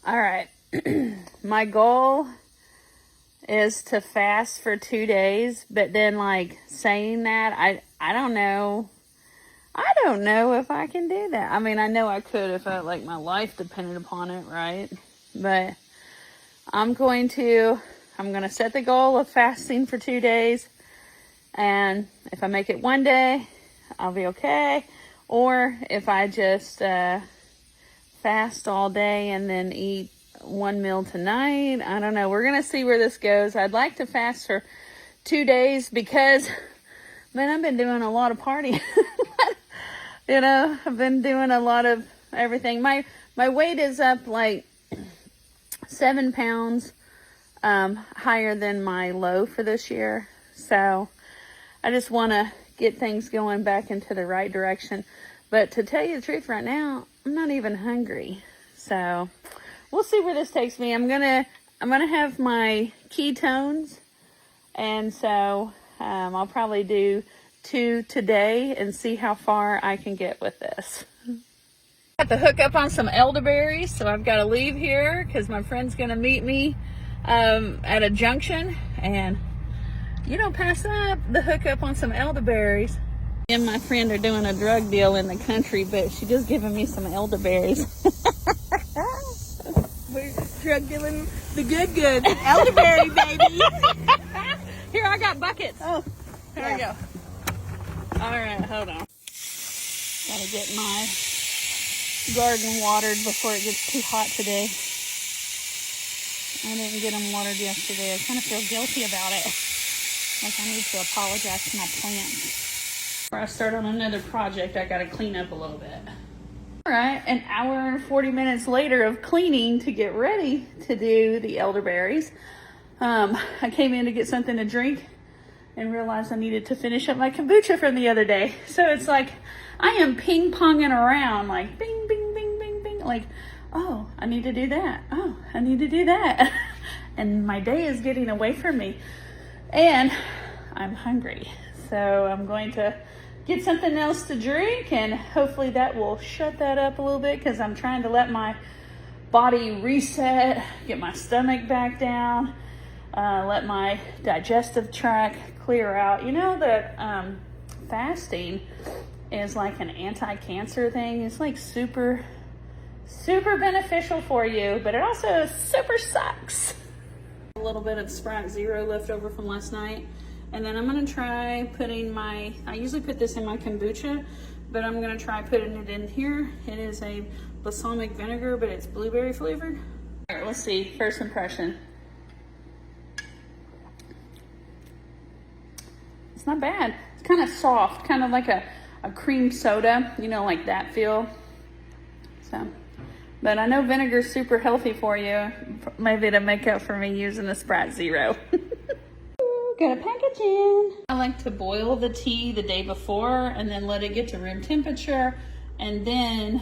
All right. My goal is to fast for 2 days, but then like saying that, I don't know. I don't know if I can do that. I mean, I know I could if I like my life depended upon it, right? But I'm going to set the goal of fasting for 2 days. And if I make it 1 day, I'll be okay. Or if I just fast all day and then eat one meal tonight, I don't know. We're going to see where this goes. I'd like to fast for 2 days because, man, I've been doing a lot of partying. You know, I've been doing a lot of everything. My weight is up like 7 pounds higher than my low for this year. So I just want to get things going back into the right direction. But to tell you the truth right now, I'm not even hungry. So we'll see where this takes me. I'm gonna have my ketones, and so I'll probably do 2 today and see how far I can get with this. Got to hook up on some elderberries, so I've got to leave here because my friend's gonna meet me at a junction, and you don't pass up the hookup on some elderberries. Me and my friend are doing a drug deal in the country, but she just giving me some elderberries. We're drug dealing the good elderberry, baby. Here, I got buckets. Oh, there we go. All right, hold on. Gotta get my garden watered before it gets too hot today. I didn't get them watered yesterday. I kind of feel guilty about it. Like I need to apologize to my plants. Before I start on another project, I gotta clean up a little bit. All right, an hour and 40 minutes later of cleaning to get ready to do the elderberries. I came in to get something to drink and realized I needed to finish up my kombucha from the other day. So it's like I am ping-ponging around, like bing, bing, bing, bing, bing. Like, oh, I need to do that. Oh, I need to do that. And my day is getting away from me. And I'm hungry. So I'm going to get something else to drink, and hopefully that will shut that up a little bit because I'm trying to let my body reset, get my stomach back down, let my digestive tract clear out. You know that fasting is like an anti-cancer thing. It's like super beneficial for you, but it also super sucks. A little bit of Sprite Zero left over from last night. And then I'm going to try putting I usually put this in my kombucha, but I'm going to try putting it in here. It is a balsamic vinegar, but it's blueberry flavored. All right, let's see. First impression. It's not bad. It's kind of soft, kind of like a cream soda, you know, like that feel. So, but I know vinegar's super healthy for you. Maybe to make up for me using the Sprite Zero. Got a package in. I like to boil the tea the day before and then let it get to room temperature, and then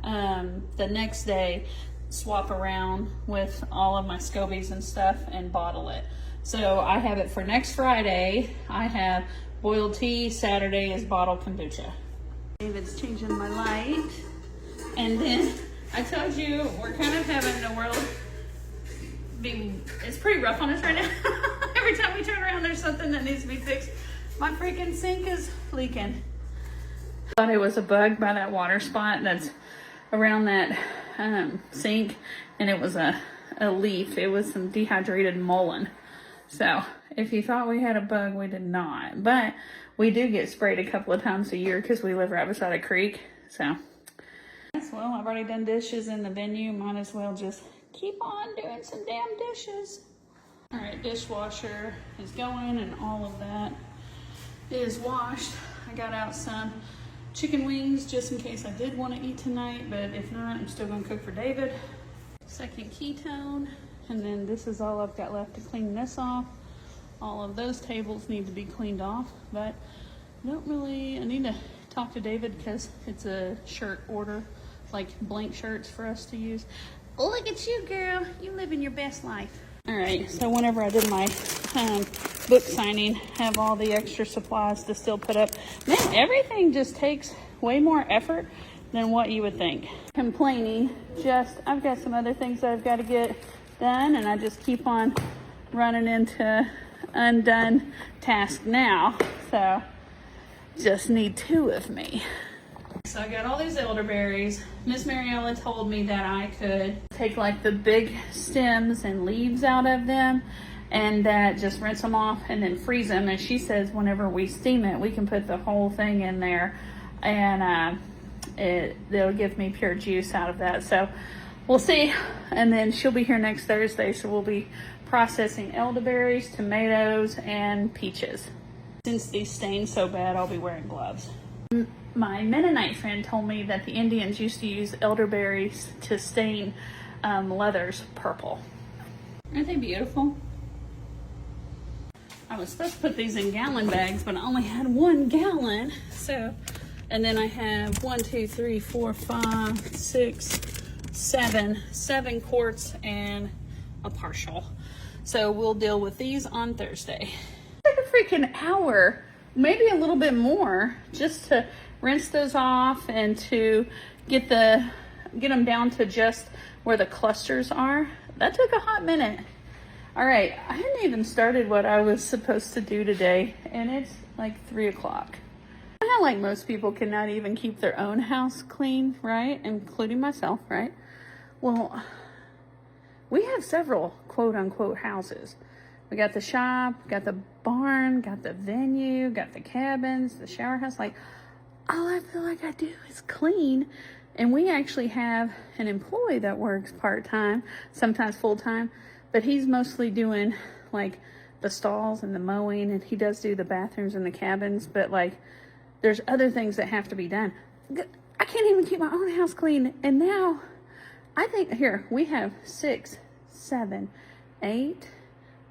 the next day swap around with all of my scobies and stuff and bottle it. So I have it for next Friday. I have boiled tea. Saturday is bottled kombucha. David's changing my light. And then I told you we're kind of having the world it's pretty rough on us right now. Every time we turn around, there's something that needs to be fixed. My freaking sink is leaking. I thought it was a bug by that water spot that's around that sink, and it was a leaf. It was some dehydrated mullein. So if you thought we had a bug, we did not. But we do get sprayed a couple of times a year because we live right beside a creek. So, well, I've already done dishes in the venue. Might as well just keep on doing some damn dishes. All right, dishwasher is going and all of that is washed. I got out some chicken wings just in case I did want to eat tonight, but if not, I'm still going to cook for David. Second ketone, and then this is all I've got left to clean this off. All of those tables need to be cleaned off, but I need to talk to David because it's a shirt order, like blank shirts for us to use. Look at you, girl. You living your best life. All right, so whenever I did my book signing, have all the extra supplies to still put up. Man, everything just takes way more effort than what you would think. Complaining, I've got some other things that I've got to get done, and I just keep on running into undone tasks now. So just need 2 of me. So I got all these elderberries. Miss Mariella told me that I could take like the big stems and leaves out of them and that just rinse them off and then freeze them. And she says whenever we steam it, we can put the whole thing in there and it'll give me pure juice out of that. So we'll see. And then she'll be here next Thursday, so we'll be processing elderberries, tomatoes, and peaches. Since these stain so bad, I'll be wearing gloves. My Mennonite friend told me that the Indians used to use elderberries to stain leathers purple. Aren't they beautiful? I was supposed to put these in gallon bags, but I only had 1 gallon. So, and then I have 1, 2, 3, 4, 5, 6, 7 quarts and a partial. So we'll deal with these on Thursday. Like a freaking hour, maybe a little bit more, just to rinse those off and to get them down to just where the clusters are. That took a hot minute. All right, I hadn't even started what I was supposed to do today, and it's like 3 o'clock. How like most people cannot even keep their own house clean, right? Including myself, right? Well, we have several quote unquote houses. We got the shop, got the barn, got the venue, got the cabins, the shower house. Like, all I feel like I do is clean. And we actually have an employee that works part-time, sometimes full-time, but he's mostly doing like the stalls and the mowing, and he does do the bathrooms and the cabins, but like there's other things that have to be done. I can't even keep my own house clean. And now I think here we have 6, 7, 8,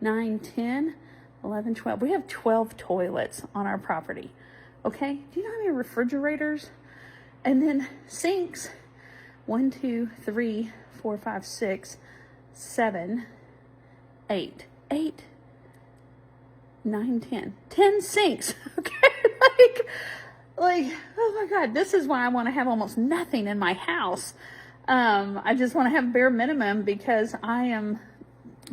9, 10, 11, 12. We have 12 toilets on our property. Okay. Do you know how many refrigerators? And then sinks, 1, 2, 3, 4, 5, 6, 7, 8, 9, 10. 10 sinks. Okay. like, oh my God, this is why I want to have almost nothing in my house. I just want to have bare minimum because I am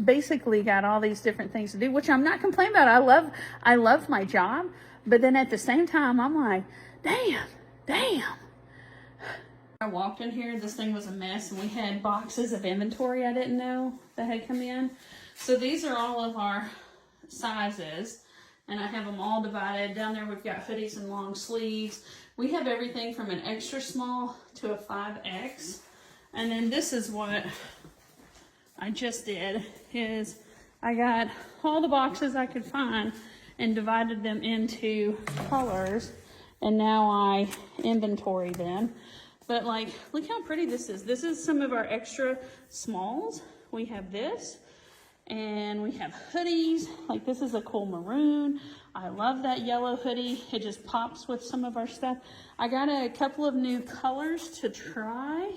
basically got all these different things to do, which I'm not complaining about. I love my job, but then at the same time, I'm like, damn. I walked in here, this thing was a mess, and we had boxes of inventory I didn't know that had come in. So these are all of our sizes, and I have them all divided. Down there we've got hoodies and long sleeves. We have everything from an extra small to a 5X. And then this is what I just did, is I got all the boxes I could find and divided them into colors, and now I inventory them. But like, look how pretty this is. This is some of our extra smalls. We have this, and we have hoodies. Like, this is a cool maroon. I love that yellow hoodie. It just pops with some of our stuff. I got a couple of new colors to try.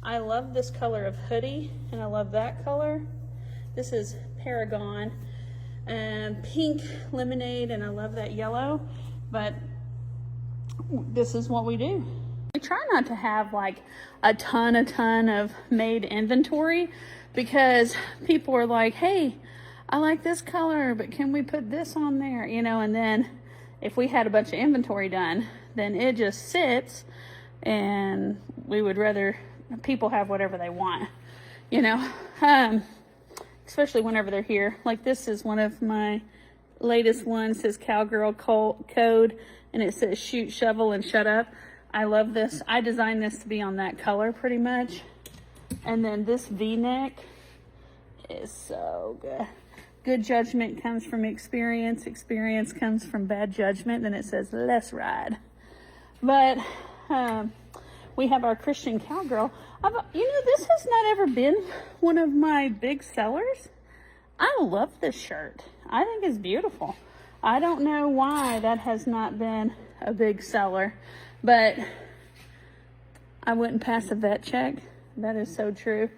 I love this color of hoodie, and I love that color. This is Paragon and pink lemonade, and I love that yellow. But this is what we do. We try not to have like a ton of made inventory, because people are like, hey, I like this color, but can we put this on there? You know, and then if we had a bunch of inventory done, then it just sits, and we would rather people have whatever they want, you know, especially whenever they're here. Like, this is one of my latest ones, says Cowgirl Code, and it says shoot, shovel, and shut up. I love this. I designed this to be on that color pretty much. And then this V-neck is so good. Good judgment comes from experience. Experience comes from bad judgment. Then it says, let's ride. But we have our Christian Cowgirl. You know, this has not ever been one of my big sellers. I love this shirt. I think it's beautiful. I don't know why that has not been a big seller, but I wouldn't pass a vet check. That is so true.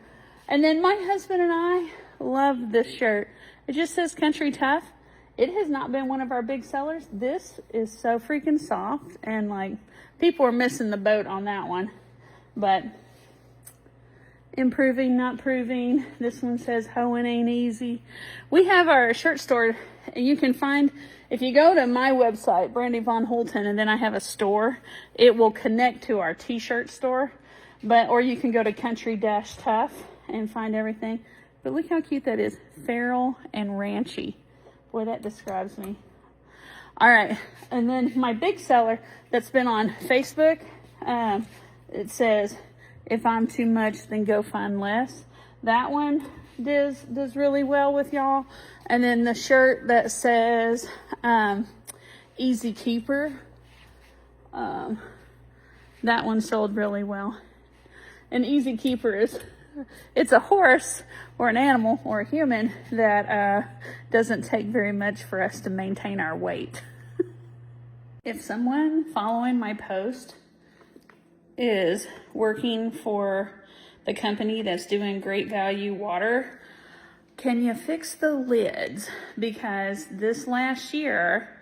And then my husband and I love this shirt. It just says Country Tough, It has not been one of our big sellers. This is so freaking soft, and like, people are missing the boat on that one. But improving, not proving. This one says hoeing ain't easy. We have our shirt store, and you can find, if you go to my website, Brandy Von Holton, and then I have a store, it will connect to our t-shirt store. Or you can go to Country-Tough and find everything. But look how cute that is. Feral and ranchy. Boy, that describes me. All right. And then my big seller that's been on Facebook, it says, if I'm too much, then go find less. That one does really well with y'all. And then the shirt that says Easy Keeper, that one sold really well. An Easy Keeper it's a horse or an animal or a human that doesn't take very much for us to maintain our weight. If someone following my post is working for the company that's doing Great Value Water, can you fix the lids? Because this last year,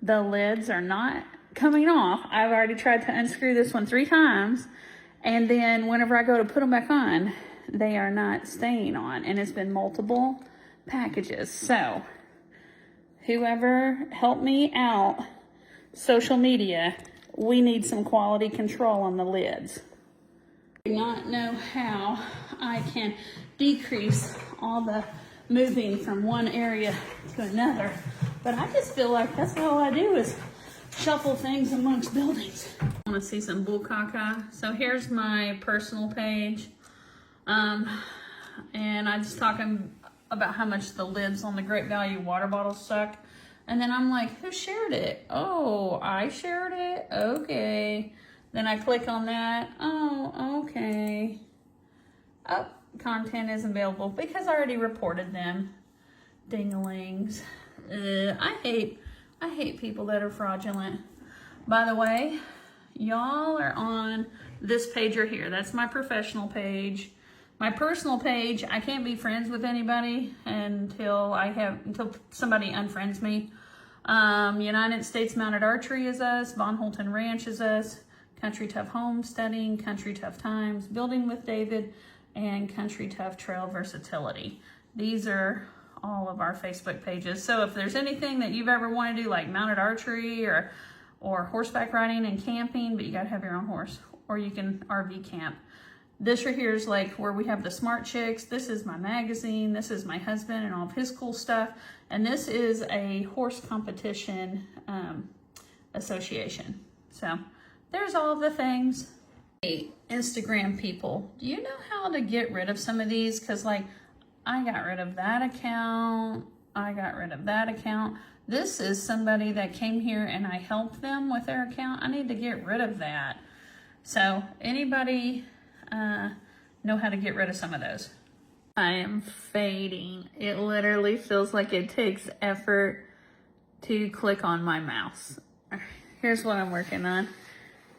the lids are not coming off. I've already tried to unscrew this one 3 times. And then whenever I go to put them back on, they are not staying on. And it's been multiple packages. So, whoever helped me out, social media, we need some quality control on the lids. I do not know how I can decrease all the moving from one area to another. But I just feel like that's all I do is shuffle things amongst buildings. I want to see some bull caca. So here's my personal page. And I'm just talking about how much the lids on the Great Value water bottles suck. And then I'm like, who shared it? Oh, I shared it? Okay. Then I click on that. Oh, okay. Oh, content is available because I already reported them. Dinglings. I hate people that are fraudulent. By the way, y'all are on this page right here. That's my professional page. My personal page, I can't be friends with anybody until somebody unfriends me. United States Mounted Archery is us. Von Holton Ranch is us. Country Tough Homesteading, Country Tough Times, Building with David, and Country Tough Trail Versatility. These are all of our Facebook pages. So if there's anything that you've ever wanted to do, like mounted archery or horseback riding and camping, but you gotta have your own horse, or you can RV camp. This right here is like where we have the Smart Chicks. This is my magazine. This is my husband and all of his cool stuff. And this is a horse competition association. So there's all the things. Hey, Instagram people, do you know how to get rid of some of these? Because like, I got rid of that account. I got rid of that account. This is somebody that came here and I helped them with their account. I need to get rid of that. So anybody know how to get rid of some of those? I am fading. It literally feels like it takes effort to click on my mouse. Here's what I'm working on.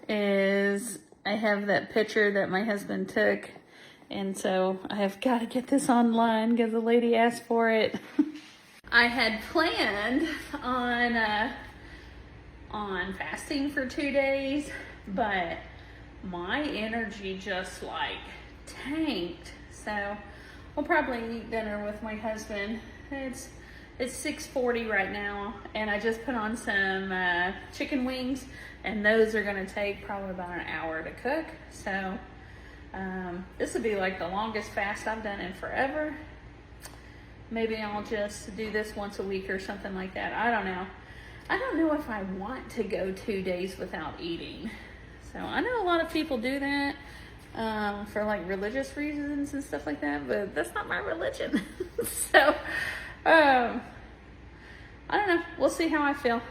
I have that picture that my husband took. And so I have got to get this online because the lady asked for it. I had planned on fasting for 2 days, but my energy just like tanked. So we'll probably eat dinner with my husband. It's 6:40 right now, and I just put on some chicken wings, and those are gonna take probably about an hour to cook. So this would be like the longest fast I've done in forever. Maybe I'll just do this once a week or something like that. I don't know. I don't know if I want to go 2 days without eating. So I know a lot of people do that for like religious reasons and stuff like that, but that's not my religion. So I don't know. We'll see how I feel.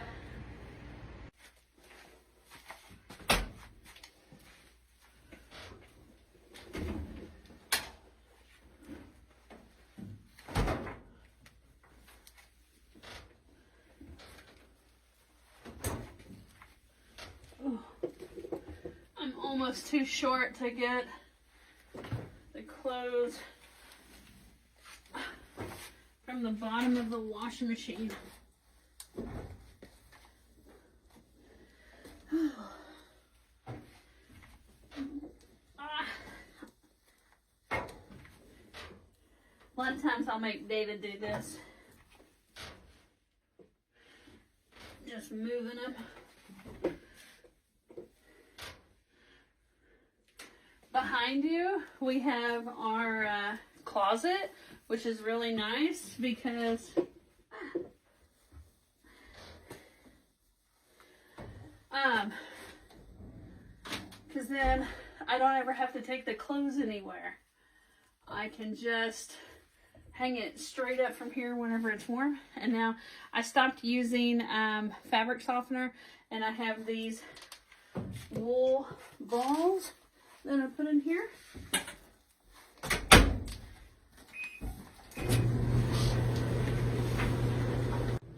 I'm almost too short to get the clothes from the bottom of the washing machine. A lot of times I'll make David do this. Just moving them. Behind you, we have our closet, which is really nice because then I don't ever have to take the clothes anywhere. I can just hang it straight up from here whenever it's warm. And now I stopped using fabric softener, and I have these wool balls that I put in here.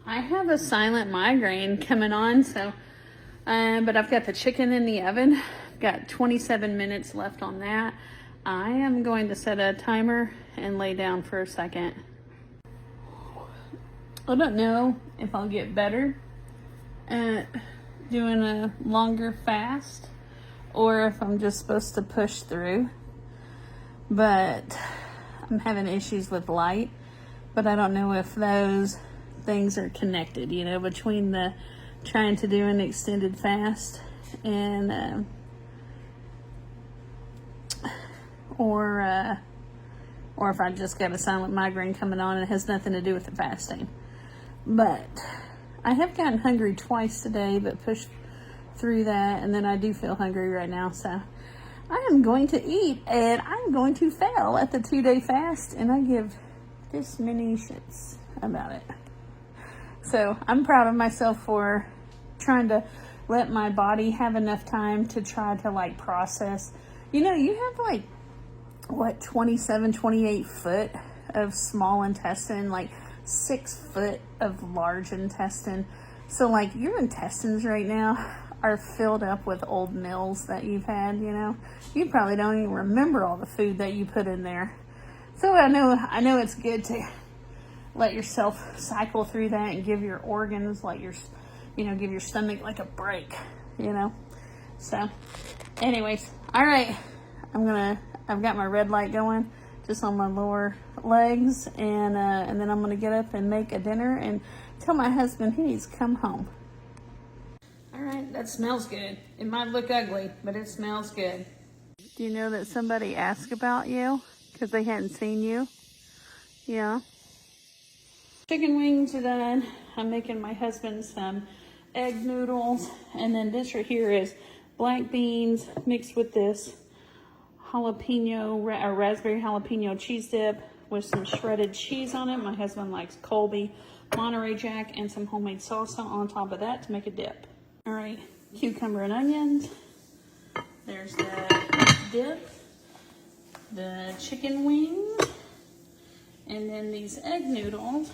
I have a silent migraine coming on, so but I've got the chicken in the oven. I've got 27 minutes left on that. I am going to set a timer and lay down for a second. I don't know if I'll get better at doing a longer fast or if I'm just supposed to push through. But I'm having issues with light, but I don't know if those things are connected, you know, between the trying to do an extended fast and or if I just got a silent migraine coming on and it has nothing to do with the fasting. But I have gotten hungry twice today, but pushed through that, and then I do feel hungry right now, so I am going to eat, and I'm going to fail at the 2-day fast, and I give this many shits about it. So I'm proud of myself for trying to let my body have enough time to try to like process. You know, you have like, what, 27, 28 foot of small intestine, like 6 foot of large intestine. So like your intestines right now are filled up with old meals that you've had, you know. You probably don't even remember all the food that you put in there. So I know it's good to let yourself cycle through that and give your organs like your, you know, give your stomach like a break, you know. So anyways, all right, I've got my red light going just on my lower legs, and then I'm gonna get up and make a dinner and tell my husband he needs to come home. All right, that smells good. It might look ugly, but it smells good. Do you know that somebody asked about you because they hadn't seen you? Yeah. Chicken wings are done. I'm making my husband some egg noodles, and then this right here is black beans mixed with this jalapeno or raspberry jalapeno cheese dip with some shredded cheese on it. My husband likes Colby, Monterey Jack, and some homemade salsa on top of that to make a dip. All right, cucumber and onions. There's the dip, the chicken wings, and then these egg noodles.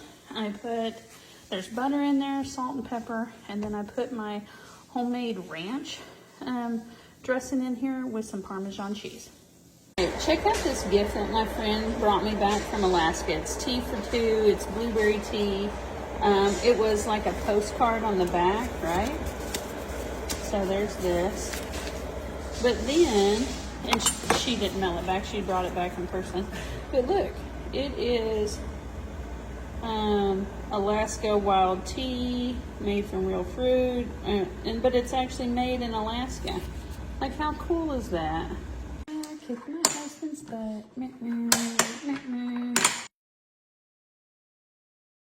There's butter in there, salt and pepper, and then I put my homemade ranch dressing in here with some Parmesan cheese. Check out this gift that my friend brought me back from Alaska. It's tea for two. It's blueberry tea. It was like a postcard on the back, right? So there's this. But then, and she didn't mail it back. She brought it back in person. But look, it is Alaska wild tea made from real fruit, but it's actually made in Alaska. Like, how cool is that? I kick my husband's butt.